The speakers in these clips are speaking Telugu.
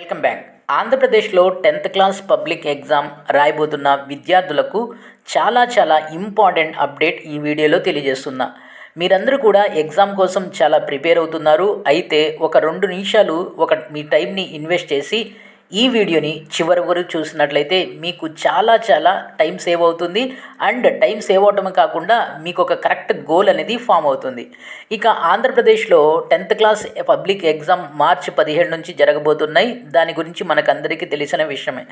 Welcome back. ఆంధ్రప్రదేశ్లో 10th క్లాస్ పబ్లిక్ ఎగ్జామ్ రాయబోతున్న విద్యార్థులకు చాలా ఇంపార్టెంట్ అప్డేట్ ఈ వీడియోలో తెలియజేస్తున్నా. మీరందరూ కూడా ఎగ్జామ్ కోసం చాలా ప్రిపేర్ అవుతున్నారు. అయితే ఒక 2 నిమిషాలు మీ టైంని ఇన్వెస్ట్ చేసి ఈ వీడియోని చివరి వరకు చూసినట్లయితే మీకు చాలా టైం సేవ్ అవుతుంది. అండ్ టైం సేవ్ అవటమే కాకుండా మీకు ఒక కరెక్ట్ గోల్ అనేది ఫామ్ అవుతుంది. ఇక ఆంధ్రప్రదేశ్లో 10th క్లాస్ పబ్లిక్ ఎగ్జామ్ మార్చి 17 నుంచి జరగబోతున్నాయి. దాని గురించి మనకందరికీ తెలిసిన విషయమే.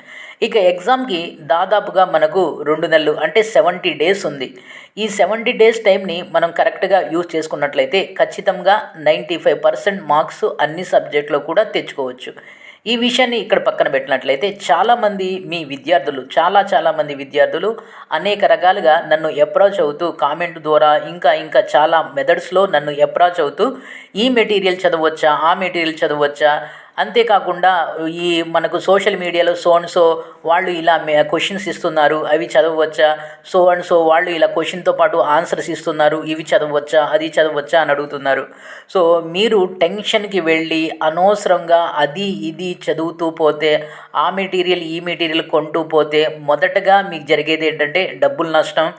ఇక ఎగ్జామ్కి దాదాపుగా మనకు 2 నెలలు అంటే 70 డేస్ ఉంది. ఈ 70 డేస్ టైంని మనం కరెక్ట్గా యూజ్ చేసుకున్నట్లయితే ఖచ్చితంగా 95% మార్క్స్ అన్ని సబ్జెక్టులో కూడా తెచ్చుకోవచ్చు. ఈ విషయాన్ని ఇక్కడ పక్కన పెట్టినట్లయితే చాలామంది మీ విద్యార్థులు చాలామంది విద్యార్థులు అనేక రకాలుగా నన్ను అప్రోచ్ అవుతూ కామెంట్ ద్వారా ఇంకా చాలా మెథడ్స్లో నన్ను అప్రోచ్ అవుతూ ఈ మెటీరియల్ చదవచ్చా, ఆ మెటీరియల్ చదవచ్చా, అంతేకాకుండా ఈ మనకు సోషల్ మీడియాలో సో అండ్ సో వాళ్ళు ఇలా క్వశ్చన్స్ ఇస్తున్నారు, అవి చదవచ్చా, సో అండ్ సో వాళ్ళు ఇలా క్వశ్చన్తో పాటు ఆన్సర్స్ ఇస్తున్నారు, ఇవి చదవచ్చా, అది చదవచ్చా అని అడుగుతున్నారు. సో మీరు టెన్షన్కి వెళ్ళి అనవసరంగా అది ఇది చదువుతూ పోతే, ఆ మెటీరియల్ ఈ మెటీరియల్ కొంటూ పోతే మొదటగా మీకు జరిగేది ఏంటంటే డబ్బులు నష్టం.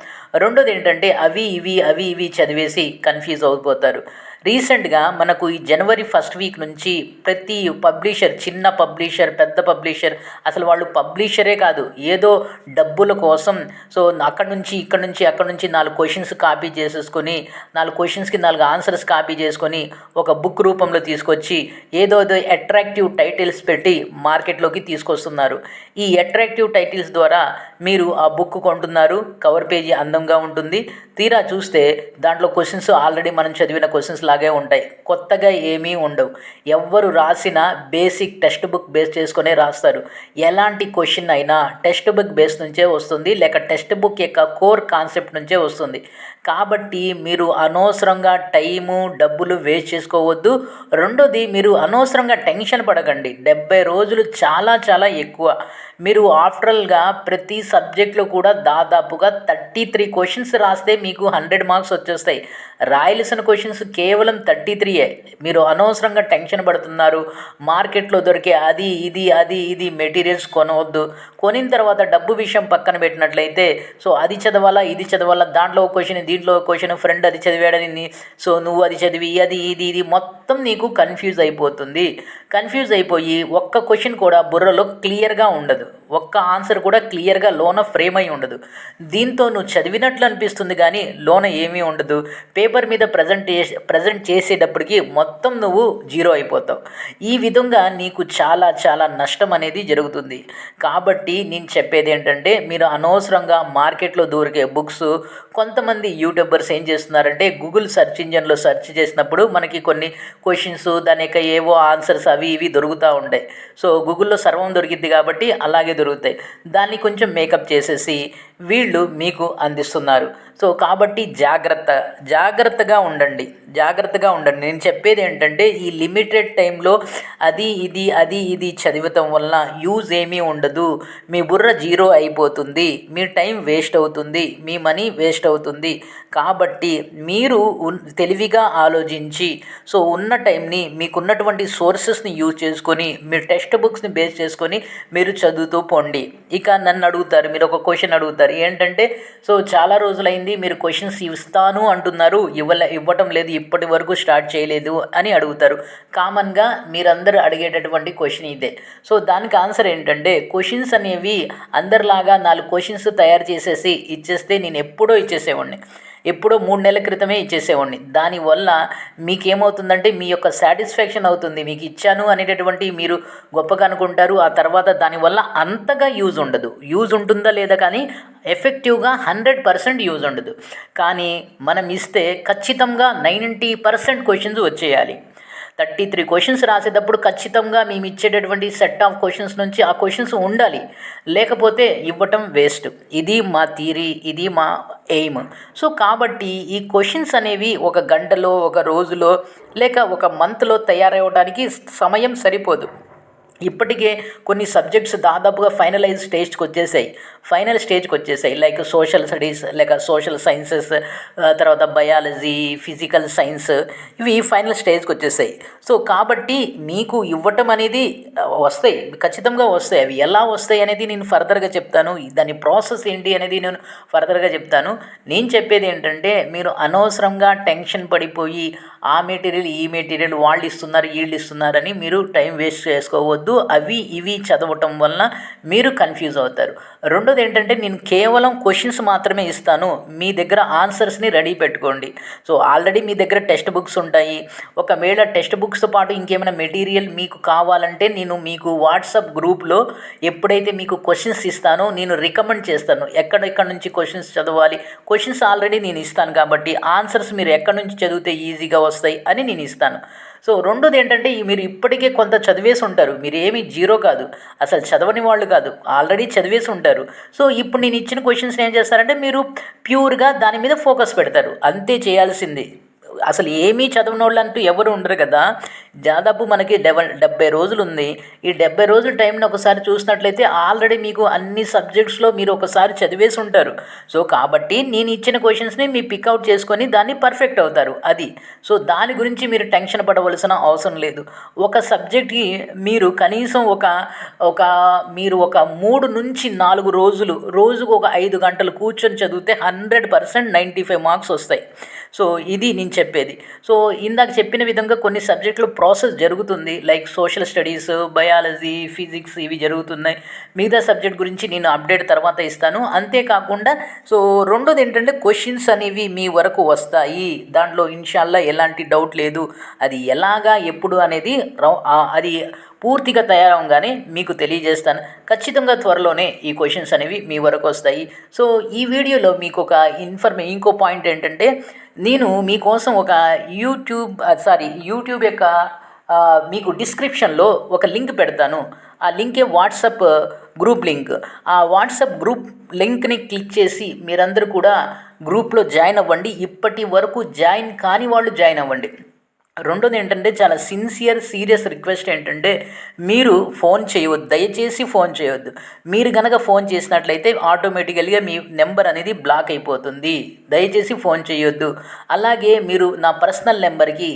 రెండోది ఏంటంటే అవి ఇవి చదివేసి కన్ఫ్యూజ్ అయిపోతారు. రీసెంట్గా మనకు ఈ జనవరి 1st వీక్ నుంచి ప్రతి పబ్లిషర్, చిన్న పబ్లిషర్, పెద్ద పబ్లిషర్, అసలు వాళ్ళు పబ్లిషరే కాదు, ఏదో డబ్బుల కోసం సో అక్కడ నుంచి 4 క్వశ్చన్స్ కాపీ చేసేసుకొని 4 క్వశ్చన్స్కి 4 ఆన్సర్స్ కాపీ చేసుకొని ఒక బుక్ రూపంలో తీసుకొచ్చి ఏదో అట్రాక్టివ్ టైటిల్స్ పెట్టి మార్కెట్లోకి తీసుకొస్తున్నారు. ఈ అట్రాక్టివ్ టైటిల్స్ ద్వారా మీరు ఆ బుక్ కొంటున్నారు. కవర్ పేజీ అందంగా ఉంటుంది. తీరా చూస్తే దాంట్లో క్వశ్చన్స్ ఆల్రెడీ మనం చదివిన క్వశ్చన్స్ లాగే ఉంటాయి. కొత్తగా ఏమీ ఉండవు. ఎవ్వరు రాసిన బేసిక్ టెక్స్ట్ బుక్ బేస్ చేసుకునే రాస్తారు. ఎలాంటి క్వశ్చన్ అయినా టెక్స్ట్ బుక్ బేస్ నుంచే వస్తుంది, లేక టెక్స్ట్ బుక్ యొక్క కోర్ కాన్సెప్ట్ నుంచే వస్తుంది. కాబట్టి మీరు అనవసరంగా టైము, డబ్బులు వేస్ట్ చేసుకోవద్దు. రెండోది, మీరు అనవసరంగా టెన్షన్ పడకండి. 70 రోజులు చాలా ఎక్కువ. మీరు ఆఫ్టరల్గా ప్రతి సబ్జెక్ట్లో కూడా దాదాపుగా 33 క్వశ్చన్స్ రాస్తే మీకు 100 మార్క్స్ వచ్చేస్తాయి. రాయలసిన క్వశ్చన్స్ కేవలం 33. మీరు అనవసరంగా టెన్షన్ పడుతున్నారు. మార్కెట్లో దొరికే అది ఇది మెటీరియల్స్ కొనవద్దు. కొనిన తర్వాత డబ్బు విషయం పక్కన పెట్టినట్లయితే సో అది చదవాలా, ఇది చదవాలా, దాంట్లో ఒక క్వశ్చన్, దీంట్లో ఒక క్వశ్చన్, ఫ్రెండ్ అది చదివాడని సో నువ్వు అది చదివి అది ఇది మొత్తం నీకు కన్ఫ్యూజ్ అయిపోయి ఒక్క క్వశ్చన్ కూడా బుర్రలో క్లియర్గా ఉండదు. ఒక్క ఆన్సర్ కూడా క్లియర్గా లోన ఫ్రేమ్ అయి ఉండదు. దీంతో నువ్వు చదివినట్లు అనిపిస్తుంది కానీ లోన ఏమీ ఉండదు. పేపర్ మీద ప్రజెంట్ చేసేటప్పటికి మొత్తం నువ్వు జీరో అయిపోతావు. ఈ విధంగా నీకు చాలా నష్టం అనేది జరుగుతుంది. కాబట్టి నేను చెప్పేది ఏంటంటే మీరు అనవసరంగా మార్కెట్లో దొరికే బుక్స్, కొంతమంది యూట్యూబర్స్ ఏం చేస్తున్నారంటే గూగుల్ సెర్చ్ ఇంజన్లో సెర్చ్ చేసినప్పుడు మనకి కొన్ని క్వశ్చన్స్, దాని యొక్క ఏవో ఆన్సర్స్ అవి ఇవి దొరుకుతూ ఉంటాయి. సో గూగుల్లో సర్వం దొరికిద్ది కాబట్టి అలాగే దొరుకుతాయి. దాన్ని కొంచెం మేకప్ చేసేసి వీళ్ళు మీకు అందిస్తున్నారు. సో కాబట్టి జాగ్రత్తగా ఉండండి. నేను చెప్పేది ఏంటంటే ఈ లిమిటెడ్ టైంలో అది ఇది చదివటం వల్ల యూజ్ ఏమీ ఉండదు. మీ బుర్ర జీరో అయిపోతుంది, మీ టైం వేస్ట్ అవుతుంది, మీ మనీ వేస్ట్ అవుతుంది. కాబట్టి మీరు తెలివిగా ఆలోచించి సో ఉన్న టైంని, మీకున్నటువంటి సోర్సెస్ని యూజ్ చేసుకొని, మీ టెక్స్ట్ బుక్స్ని బేస్ చేసుకొని మీరు చదువుతూ పోండి. ఇక నన్ను అడుగుతారు, మీరు ఒక క్వశ్చన్ అడుగుతారు ఏంటంటే సో చాలా రోజులైంది మీరు క్వశ్చన్స్ ఇస్తాను అంటున్నారు, ఇవ్వటం లేదు, ఇప్పటి వరకు స్టార్ట్ చేయలేదు అని అడుగుతారు. కామన్గా మీరందరూ అడిగేటటువంటి క్వశ్చన్ ఇదే. సో దానికి ఆన్సర్ ఏంటంటే క్వశ్చన్స్ అనేవి అందరిలాగా 4 క్వశ్చన్స్ తయారు చేసేసి ఇచ్చేస్తే నేను ఎప్పుడో ఇచ్చేసేవాడిని. ఎప్పుడో 3 నెలల క్రితమే ఇచ్చేసేవాడిని. దానివల్ల మీకేమవుతుందంటే మీ యొక్క సాటిస్ఫాక్షన్ అవుతుంది. మీకు ఇచ్చాను అనేటటువంటి మీరు గొప్పగా అనుకుంటారు. ఆ తర్వాత దానివల్ల అంతగా యూజ్ ఉండదు. యూజ్ ఉంటుందా లేదా కానీ ఎఫెక్టివ్గా 100% యూజ్ ఉండదు. కానీ మనం ఇస్తే ఖచ్చితంగా 90% క్వశ్చన్స్ వచ్చేయాలి. 33 క్వశ్చన్స్ రాసేటప్పుడు ఖచ్చితంగా మేము ఇచ్చేటటువంటి సెట్ ఆఫ్ క్వశ్చన్స్ నుంచి ఆ క్వశ్చన్స్ ఉండాలి. లేకపోతే ఇవ్వటం వేస్ట్. ఇది మా థియరీ, ఇది మా ఎయిమ్. సో కాబట్టి ఈ క్వశ్చన్స్ అనేవి ఒక గంటలో, ఒక రోజులో, లేక ఒక మంత్లో తయారవడానికి సమయం సరిపోదు. ఇప్పటికే కొన్ని సబ్జెక్ట్స్ దాదాపుగా ఫైనల్ స్టేజ్కి వచ్చేసాయి లైక్ సోషల్ స్టడీస్ లేక సోషల్ సైన్సెస్, తర్వాత బయాలజీ, ఫిజికల్ సైన్స్, ఇవి ఫైనల్ స్టేజ్కి వచ్చేసాయి. సో కాబట్టి మీకు ఇవ్వటం అనేది వస్తాయి, ఖచ్చితంగా వస్తాయి. అవి ఎలా వస్తాయి అనేది నేను ఫర్దర్గా చెప్తాను. దాని ప్రాసెస్ ఏంటి అనేది నేను ఫర్దర్గా చెప్తాను. నేను చెప్పేది ఏంటంటే, మీరు అనవసరంగా టెన్షన్ పడిపోయి ఆ మెటీరియల్ ఈ మెటీరియల్ వాళ్ళు ఇస్తున్నారు వీళ్ళు ఇస్తున్నారని మీరు టైం వేస్ట్ చేసుకోవద్దు. అవి ఇవి చదవటం వలన మీరు కన్ఫ్యూజ్ అవుతారు. రెండోది ఏంటంటే, నేను కేవలం క్వశ్చన్స్ మాత్రమే ఇస్తాను, మీ దగ్గర ఆన్సర్స్ని రెడీ పెట్టుకోండి. సో ఆల్రెడీ మీ దగ్గర టెక్స్ట్ బుక్స్ ఉంటాయి. ఒకవేళ టెక్స్ట్ బుక్స్తో పాటు ఇంకేమైనా మెటీరియల్ మీకు కావాలంటే నేను మీకు వాట్సాప్ గ్రూప్లో ఎప్పుడైతే మీకు క్వశ్చన్స్ ఇస్తానో నేను రికమెండ్ చేస్తాను, ఎక్కడెక్కడ నుంచి క్వశ్చన్స్ చదవాలి. క్వశ్చన్స్ ఆల్రెడీ నేను ఇస్తాను కాబట్టి ఆన్సర్స్ మీరు ఎక్కడి నుంచి చదివితే ఈజీగా వస్తాయి అని నేను ఇస్తాను. సో రెండోది ఏంటంటే, మీరు ఇప్పటికే కొంత చదివేసి ఉంటారు, మీరు ఏమీ జీరో కాదు, అసలు చదవని వాళ్ళు కాదు, ఆల్రెడీ చదివేసి ఉంటారు. సో ఇప్పుడు నేను ఇచ్చిన క్వశ్చన్స్ని ఏం చేస్తారంటే, మీరు ప్యూర్గా దాని మీద ఫోకస్ పెడతారు, అంతే చేయాల్సింది. అసలు ఏమీ చదవనోళ్ళు అంటూ ఎవరు ఉండరు కదా. దాదాపు మనకి 70 రోజులు ఉంది. ఈ 70 రోజుల టైంని ఒకసారి చూసినట్లయితే ఆల్రెడీ మీకు అన్ని సబ్జెక్ట్స్లో మీరు ఒకసారి చదివేసి ఉంటారు. సో కాబట్టి నేను ఇచ్చిన క్వశ్చన్స్ని మీ పికౌట్ చేసుకొని దాన్ని పర్ఫెక్ట్ అవుతారు, అది. సో దాని గురించి మీరు టెన్షన్ పడవలసిన అవసరం లేదు. ఒక సబ్జెక్ట్కి మీరు కనీసం మీరు ఒక 3 నుంచి 4 రోజులు, రోజుకు ఒక 5 గంటలు కూర్చొని చదివితే 100% 95 మార్క్స్ వస్తాయి. సో ఇది నేను చెప్పేది. సో ఇందాక చెప్పిన విధంగా కొన్ని సబ్జెక్టులు ప్రాసెస్ జరుగుతుంది, like social studies, biology, physics, ఇవి జరుగుతున్నాయి. మిగతా సబ్జెక్ట్ గురించి నేను అప్డేట్ తర్వాత ఇస్తాను. అంతేకాకుండా సో రెండోది ఏంటంటే, క్వశ్చన్స్ అనేవి మీ వరకు వస్తాయి, దాంట్లో ఇన్షాల్లా ఎలాంటి డౌట్ లేదు. అది ఎలాగా ఎప్పుడు అనేది అది పూర్తిగా తయారవగానే మీకు తెలియజేస్తాను. ఖచ్చితంగా త్వరలోనే ఈ క్వశ్చన్స్ అనేవి మీ వరకు వస్తాయి. సో ఈ వీడియోలో మీకు ఒక ఇంకో పాయింట్ ఏంటంటే, నేను మీకోసం ఒక యూట్యూబ్ యొక్క మీకు డిస్క్రిప్షన్లో ఒక లింక్ పెడతాను. ఆ లింకే వాట్సాప్ గ్రూప్ లింక్. ఆ వాట్సాప్ గ్రూప్ లింక్ని క్లిక్ చేసి మీరందరూ కూడా గ్రూప్లో జాయిన్ అవ్వండి. ఇప్పటి వరకు జాయిన్ కాని వాళ్ళు జాయిన్ అవ్వండి. రెండోది ఏంటంటే, చాలా సీరియస్ రిక్వెస్ట్ ఏంటంటే, మీరు ఫోన్ చేయవద్దు, దయచేసి ఫోన్ చేయవద్దు. మీరు కనుక ఫోన్ చేసినట్లయితే ఆటోమేటికల్గా మీ నెంబర్ అనేది బ్లాక్ అయిపోతుంది. దయచేసి ఫోన్ చేయొద్దు. అలాగే మీరు నా పర్సనల్ నెంబర్కి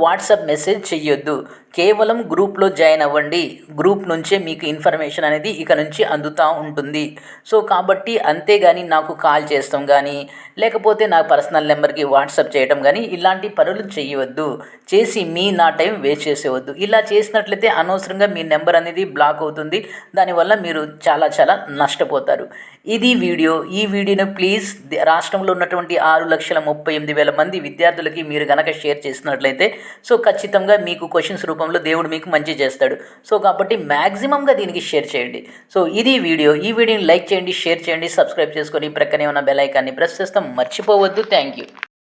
వాట్సాప్ మెసేజ్ చెయ్యొద్దు. కేవలం గ్రూప్లో జాయిన్ అవ్వండి. గ్రూప్ నుంచే మీకు ఇన్ఫర్మేషన్ అనేది ఇక నుంచి అందుతూ ఉంటుంది. సో కాబట్టి అంతేగాని నాకు కాల్ చేస్తాం కానీ, లేకపోతే నా పర్సనల్ నెంబర్కి వాట్సాప్ చేయడం కానీ, ఇలాంటి పనులు చేయవద్దు. చేసి నా టైం వేస్ట్ చేసేవద్దు. ఇలా చేసినట్లయితే అనవసరంగా మీ నెంబర్ అనేది బ్లాక్ అవుతుంది. దానివల్ల మీరు చాలా నష్టపోతారు. ఇది వీడియో. ఈ వీడియోని ప్లీజ్ రాష్ట్రంలో ఉన్నటువంటి 6,38,000 మంది విద్యార్థులకి మీరు కనుక షేర్ చేసినట్లయితే ఖచ్చితంగా మీకు క్వశ్చన్స్ రూపంలో దేవుడు మీకు మంచి చేస్తాడు. సో కాబట్టి మ్యాక్సిమంగా దీనికి షేర్ చేయండి. సో ఇది వీడియో. ఈ వీడియోని లైక్ చేయండి, షేర్ చేయండి, సబ్స్క్రైబ్ చేసుకొని ప్రక్కనే ఉన్న బెల్ ఐకాన్ని ప్రెస్ చేస్తాం మర్చిపోవద్దు. Thank you.